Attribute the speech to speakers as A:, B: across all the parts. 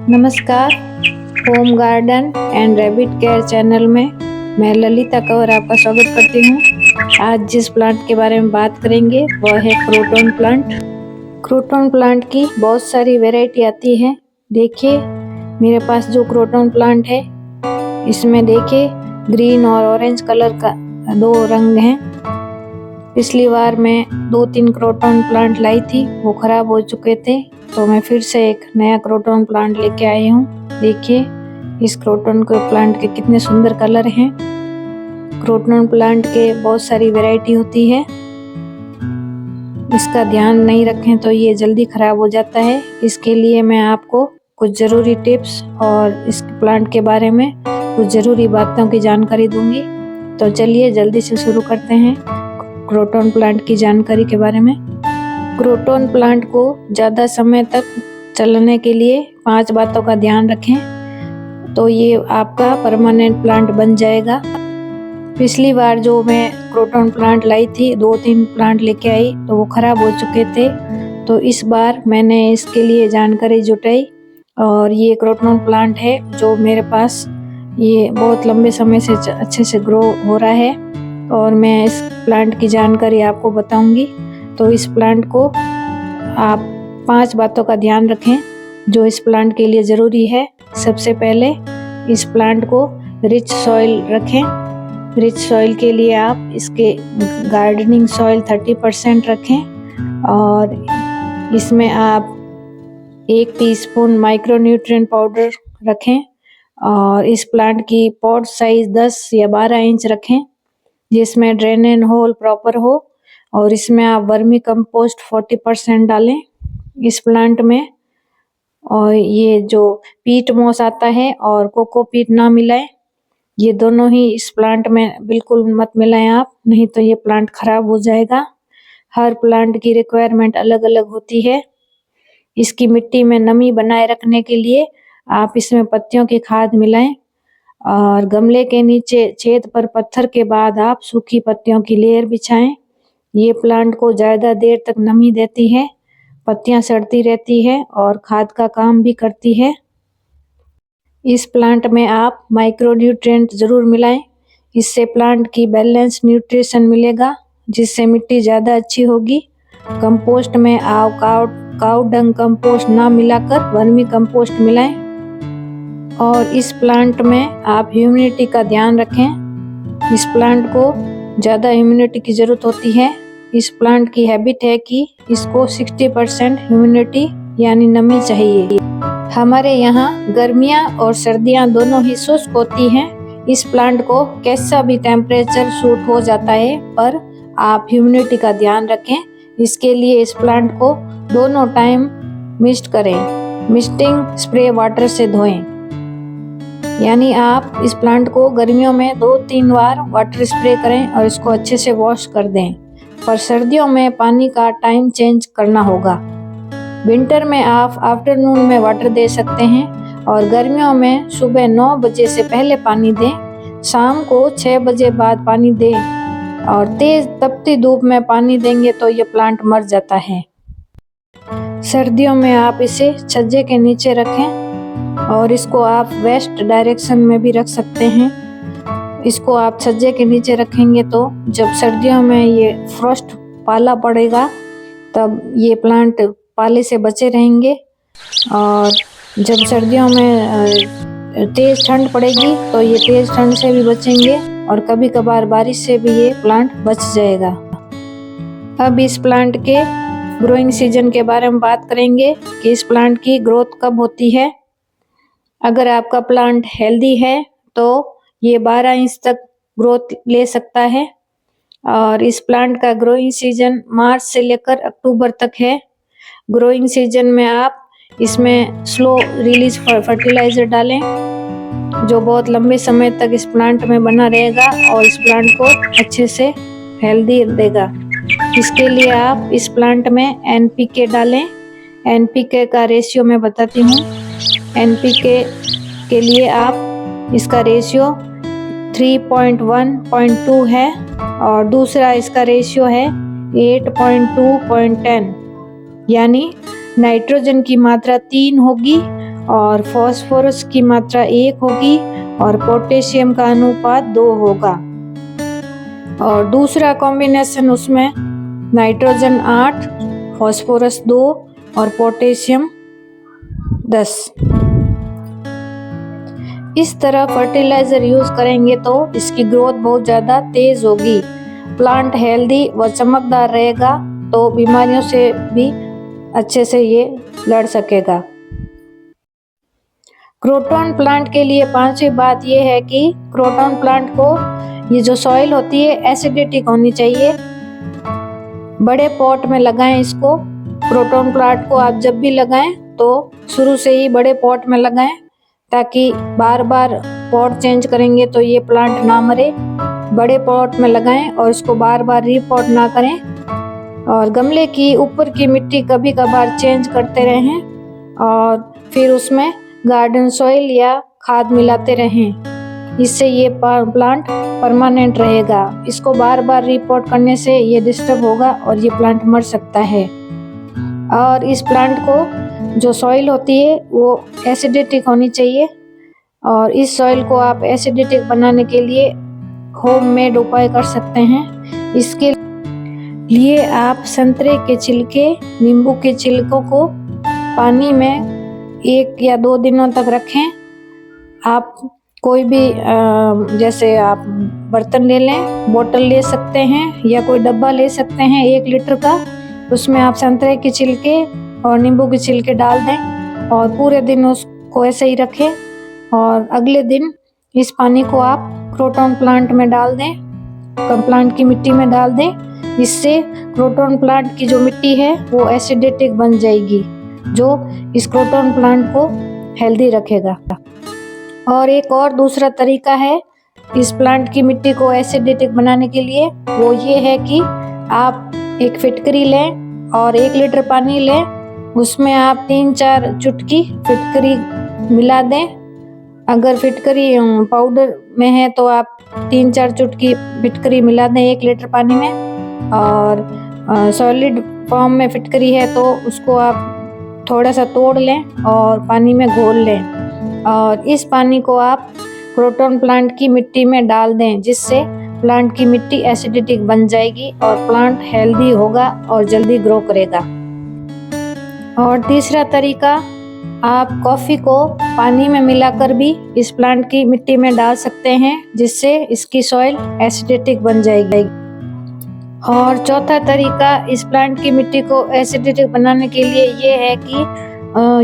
A: नमस्कार। Home garden and rabbit care channel में मैं ललिता कौर आपका स्वागत करती हूँ। आज जिस प्लांट के बारे में बात करेंगे वह है क्रोटन प्लांट। क्रोटन प्लांट की बहुत सारी वैरायटी आती है। देखिए मेरे पास जो क्रोटन प्लांट है इसमें देखिए ग्रीन और ऑरेंज कलर का दो रंग हैं। पिछली बार मैं 2-3 क्रोटन प्लांट लाई थी, वो खराब हो चुके थे, तो मैं फिर से एक नया क्रोटन प्लांट लेके आई हूँ। देखिए इस क्रोटन के प्लांट के कितने सुंदर कलर हैं। क्रोटन प्लांट के बहुत सारी वैरायटी होती है, इसका ध्यान नहीं रखें तो ये जल्दी खराब हो जाता है। इसके लिए मैं आपको कुछ ज़रूरी टिप्स और इस प्लांट के बारे में कुछ ज़रूरी बातों की जानकारी दूंगी। तो चलिए जल्दी से शुरू करते हैं क्रोटन प्लांट की जानकारी के बारे में। क्रोटन प्लांट को ज़्यादा समय तक चलने के लिए 5 बातों का ध्यान रखें तो ये आपका परमानेंट प्लांट बन जाएगा। पिछली बार जो मैं क्रोटन प्लांट लाई थी, 2-3 प्लांट लेके आई, तो वो खराब हो चुके थे। तो इस बार मैंने इसके लिए जानकारी जुटाई और ये क्रोटन प्लांट है जो मेरे पास ये बहुत लंबे समय से अच्छे से ग्रो हो रहा है और मैं इस प्लांट की जानकारी आपको बताऊंगी। तो इस प्लांट को आप 5 बातों का ध्यान रखें जो इस प्लांट के लिए ज़रूरी है। सबसे पहले इस प्लांट को रिच सॉइल रखें। रिच सॉइल के लिए आप इसके गार्डनिंग सॉइल 30% रखें और इसमें आप 1 टीस्पून माइक्रोन्यूट्रिएंट पाउडर रखें और इस प्लांट की पॉट साइज 10 या 12 इंच रखें जिसमें ड्रेन एंड होल प्रॉपर हो और इसमें आप वर्मी कंपोस्ट 40% डालें इस प्लांट में। और ये जो पीट मॉस आता है और कोकोपीट ना मिलाएं, ये दोनों ही इस प्लांट में बिल्कुल मत मिलाएं आप, नहीं तो ये प्लांट खराब हो जाएगा। हर प्लांट की रिक्वायरमेंट अलग अलग होती है। इसकी मिट्टी में नमी बनाए रखने के लिए आप इसमें पत्तियों की खाद मिलाएं और गमले के नीचे छेद पर पत्थर के बाद आप सूखी पत्तियों की लेयर बिछाएं। ये प्लांट को ज़्यादा देर तक नमी देती है, पत्तियां सड़ती रहती है और खाद का काम भी करती है। इस प्लांट में आप माइक्रो न्यूट्रिएंट ज़रूर मिलाएं, इससे प्लांट की बैलेंस न्यूट्रिशन मिलेगा जिससे मिट्टी ज़्यादा अच्छी होगी। कंपोस्ट में आप काउ डंग कंपोस्ट ना मिलाकर वर्मी कंपोस्ट मिलाएं और इस प्लांट में आप ह्यूमिडिटी का ध्यान रखें। इस प्लांट को ज़्यादा ह्यूमिडिटी की ज़रूरत होती है। इस प्लांट की हैबिट है कि इसको 60% ह्यूमिडिटी यानी नमी चाहिए। हमारे यहाँ गर्मियाँ और सर्दियाँ दोनों ही शुष्क होती हैं। इस प्लांट को कैसा भी टेम्परेचर सूट हो जाता है, पर आप ह्यूमिडिटी का ध्यान रखें। इसके लिए इस प्लांट को दोनों टाइम मिस्ट करें, मिस्टिंग स्प्रे वाटर से धोएं। यानी आप इस प्लांट को गर्मियों में 2-3 बार वाटर स्प्रे करें और इसको अच्छे से वॉश कर दें, पर सर्दियों में पानी का टाइम चेंज करना होगा। विंटर में आप आफ्टरनून में वाटर दे सकते हैं और गर्मियों में सुबह 9 बजे से पहले पानी दें, शाम को 6 बजे बाद पानी दें और तेज तपती धूप में पानी देंगे तो ये प्लांट मर जाता है। सर्दियों में आप इसे छज्जे के नीचे रखें और इसको आप वेस्ट डायरेक्शन में भी रख सकते हैं। इसको आप छज्जे के नीचे रखेंगे तो जब सर्दियों में ये फ्रॉस्ट पाला पड़ेगा तब ये प्लांट पाले से बचे रहेंगे और जब सर्दियों में तेज़ ठंड पड़ेगी तो ये तेज़ ठंड से भी बचेंगे और कभी कभार बारिश से भी ये प्लांट बच जाएगा। अब इस प्लांट के ग्रोइंग सीजन के बारे में बात करेंगे कि इस प्लांट की ग्रोथ कब होती है। अगर आपका प्लांट हेल्दी है तो ये 12 इंच तक ग्रोथ ले सकता है और इस प्लांट का ग्रोइंग सीजन मार्च से लेकर अक्टूबर तक है। ग्रोइंग सीजन में आप इसमें स्लो रिलीज फर्टिलाइजर डालें जो बहुत लंबे समय तक इस प्लांट में बना रहेगा और इस प्लांट को अच्छे से हेल्दी देगा। इसके लिए आप इस प्लांट में NPK डालें। NPK का रेशियो मैं बताती हूँ। NPK के लिए आप इसका रेशियो 3.1.2 है और दूसरा इसका रेशियो है 8.2.10, यानी नाइट्रोजन की मात्रा 3 होगी और फास्फोरस की मात्रा 1 होगी और पोटेशियम का अनुपात 2 होगा। और दूसरा कॉम्बिनेशन उसमें नाइट्रोजन 8, फास्फोरस 2 और पोटेशियम 10। इस तरह फर्टिलाइजर यूज करेंगे तो इसकी ग्रोथ बहुत ज़्यादा तेज होगी, प्लांट हेल्दी व चमकदार रहेगा, तो बीमारियों से भी अच्छे से ये लड़ सकेगा। क्रोटन प्लांट के लिए पांचवी बात ये है कि क्रोटन प्लांट को ये जो सॉइल होती है एसिडिटिक होनी चाहिए। बड़े पॉट में लगाएं इसको। क्रोटन प्लांट को आप जब भी लगाएं तो शुरू से ही बड़े पॉट में लगाएं, ताकि बार बार पॉट चेंज करेंगे तो ये प्लांट ना मरे। बड़े पॉट में लगाएं और इसको बार बार रीपॉट ना करें। और गमले की ऊपर की मिट्टी कभी कभार चेंज करते रहें और फिर उसमें गार्डन सॉइल या खाद मिलाते रहें। इससे ये प्लांट परमानेंट रहेगा। इसको बार बार रिपोर्ट करने से ये डिस्टर्ब होगा और ये प्लांट मर सकता है। और इस प्लांट को जो सॉइल होती है वो एसिडिटिक होनी चाहिए। और इस सॉइल को आप एसिडिटिक बनाने के लिए होममेड उपाय कर सकते हैं। इसके लिए आप संतरे के छिलके, नींबू के छिलकों को पानी में 1 या 2 दिनों तक रखें। आप कोई भी जैसे आप बर्तन ले लें, बोतल ले सकते हैं या कोई डब्बा ले सकते हैं 1 लीटर का। उसमें आप संतरे के छिलके और नींबू के छिलके डाल दें और पूरे दिन उसको ऐसे ही रखें। और अगले दिन इस पानी को आप क्रोटन प्लांट में डाल दें, प्लांट की मिट्टी में डाल दें। इससे क्रोटन प्लांट की जो मिट्टी है वो एसिडिटिक बन जाएगी, जो इस क्रोटन प्लांट को हेल्दी रखेगा। और एक और दूसरा तरीका है इस प्लांट की मिट्टी को एसिडिटिक बनाने के लिए, वो ये है कि आप एक फिटकरी लें और 1 लीटर पानी लें। उसमें आप 3-4 चुटकी फिटकरी मिला दें। अगर फिटकरी पाउडर में है तो आप 3-4 चुटकी फिटकरी मिला दें 1 लीटर पानी में। और सॉलिड फॉर्म में फिटकरी है तो उसको आप थोड़ा सा तोड़ लें और पानी में घोल लें। और इस पानी को आप क्रोटन प्लांट की मिट्टी में डाल दें, जिससे प्लांट की मिट्टी एसिडिटिक बन जाएगी और प्लांट हेल्दी होगा और जल्दी ग्रो करेगा। और तीसरा तरीका, आप कॉफ़ी को पानी में मिलाकर भी इस प्लांट की मिट्टी में डाल सकते हैं, जिससे इसकी सॉइल एसिडिटिक बन जाएगी। और चौथा तरीका इस प्लांट की मिट्टी को एसिडिटिक बनाने के लिए ये है कि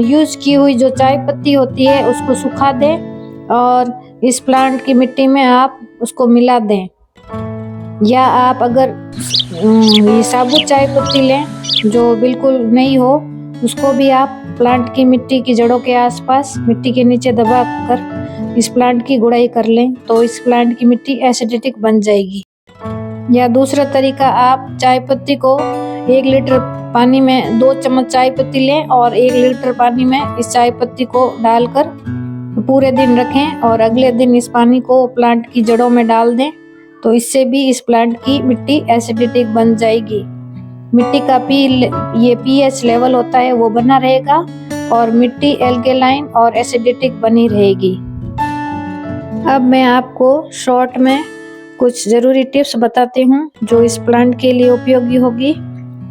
A: यूज की हुई जो चाय पत्ती होती है उसको सुखा दें और इस प्लांट की मिट्टी में आप उसको मिला दें। या आप अगर ये साबुत चाय पत्ती लें जो बिल्कुल नहीं हो, उसको भी आप प्लांट की मिट्टी की जड़ों के आसपास मिट्टी के नीचे दबा कर इस प्लांट की गुड़ाई कर लें, तो इस प्लांट की मिट्टी एसिडिटिक बन जाएगी। या दूसरा तरीका, आप चाय पत्ती को 1 लीटर पानी में 2 चम्मच चाय पत्ती लें और 1 लीटर पानी में इस चाय पत्ती को डालकर पूरे दिन रखें और अगले दिन इस पानी को प्लांट की जड़ों में डाल दें, तो इससे भी इस प्लांट की मिट्टी एसिडिटिक बन जाएगी। मिट्टी का ये pH लेवल होता है वो बना रहेगा और मिट्टी एल्केलाइन और एसिडिटिक बनी रहेगी। अब मैं आपको शॉर्ट में कुछ ज़रूरी टिप्स बताती हूँ जो इस प्लांट के लिए उपयोगी होगी।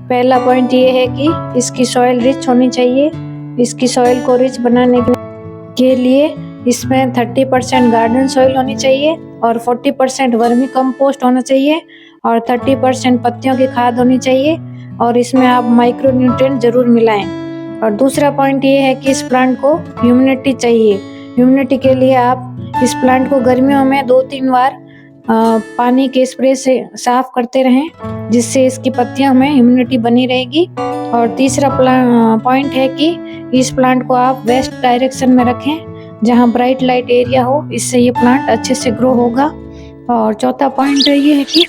A: पहला पॉइंट ये है कि इसकी सॉइल रिच होनी चाहिए। इसकी सॉइल को रिच बनाने के लिए इसमें 30% गार्डन सॉइल होनी चाहिए और 40% वर्मी कंपोस्ट होना चाहिए और 30% पत्तियों की खाद होनी चाहिए और इसमें आप माइक्रो न्यूट्रिएंट जरूर मिलाएं। और दूसरा पॉइंट ये है कि इस प्लांट को ह्यूमिडिटी चाहिए। ह्यूमिडिटी के लिए आप इस प्लांट को गर्मियों में 2-3 बार पानी के स्प्रे से साफ करते रहें, जिससे इसकी पत्तियों में ह्यूमिडिटी बनी रहेगी। और तीसरा पॉइंट है कि इस प्लांट को आप वेस्ट डायरेक्शन में रखें जहां ब्राइट लाइट एरिया हो, इससे ये प्लांट अच्छे से ग्रो होगा। और चौथा पॉइंट ये है कि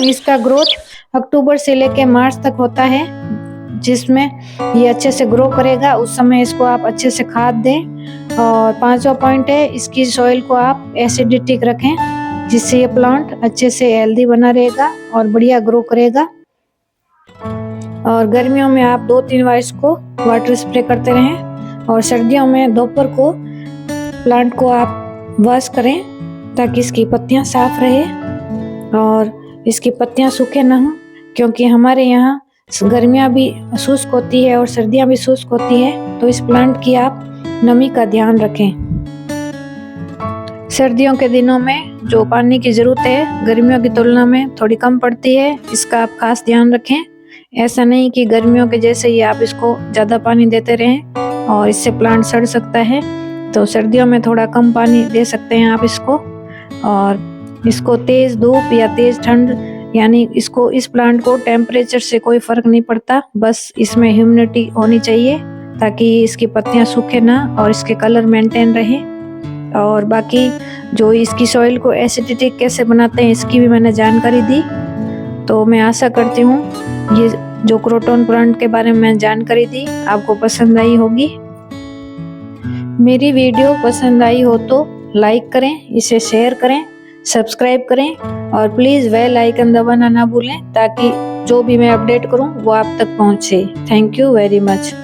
A: इसका ग्रोथ अक्टूबर से लेकर मार्च तक होता है, जिसमें ये अच्छे से ग्रो करेगा। उस समय इसको आप अच्छे से खाद दें। और पांचवा पॉइंट है, इसकी सॉइल को आप एसिडिटिक रखें, जिससे ये प्लांट अच्छे से हेल्दी बना रहेगा और बढ़िया ग्रो करेगा। और गर्मियों में आप 2-3 बार इसको वाटर स्प्रे करते रहें। और सर्दियों में दोपहर को प्लांट को आप वॉश करें ताकि इसकी पत्तियां साफ रहे और इसकी पत्तियां सूखे ना हो, क्योंकि हमारे यहाँ गर्मियाँ भी शुष्क होती है और सर्दियाँ भी शुष्क होती है। तो इस प्लांट की आप नमी का ध्यान रखें। सर्दियों के दिनों में जो पानी की ज़रूरत है गर्मियों की तुलना में थोड़ी कम पड़ती है, इसका आप खास ध्यान रखें। ऐसा नहीं कि गर्मियों के जैसे ही आप इसको ज़्यादा पानी देते रहें और इससे प्लांट सड़ सकता है। तो सर्दियों में थोड़ा कम पानी दे सकते हैं आप इसको। और इसको तेज़ धूप या तेज़ ठंड, यानी इसको इस प्लांट को टेम्परेचर से कोई फ़र्क नहीं पड़ता, बस इसमें ह्यूमिडिटी होनी चाहिए ताकि इसकी पत्तियां सूखे ना और इसके कलर मेंटेन रहे। और बाकी जो इसकी सॉइल को एसिडिक कैसे बनाते हैं इसकी भी मैंने जानकारी दी। तो मैं आशा करती हूँ ये जो क्रोटन प्लांट के बारे में जानकारी दी आपको पसंद आई होगी। मेरी वीडियो पसंद आई हो तो लाइक करें, इसे शेयर करें, सब्सक्राइब करें और प्लीज़ बेल आइकन दबाना ना भूलें ताकि जो भी मैं अपडेट करूं वो आप तक पहुंचे। Thank you very much.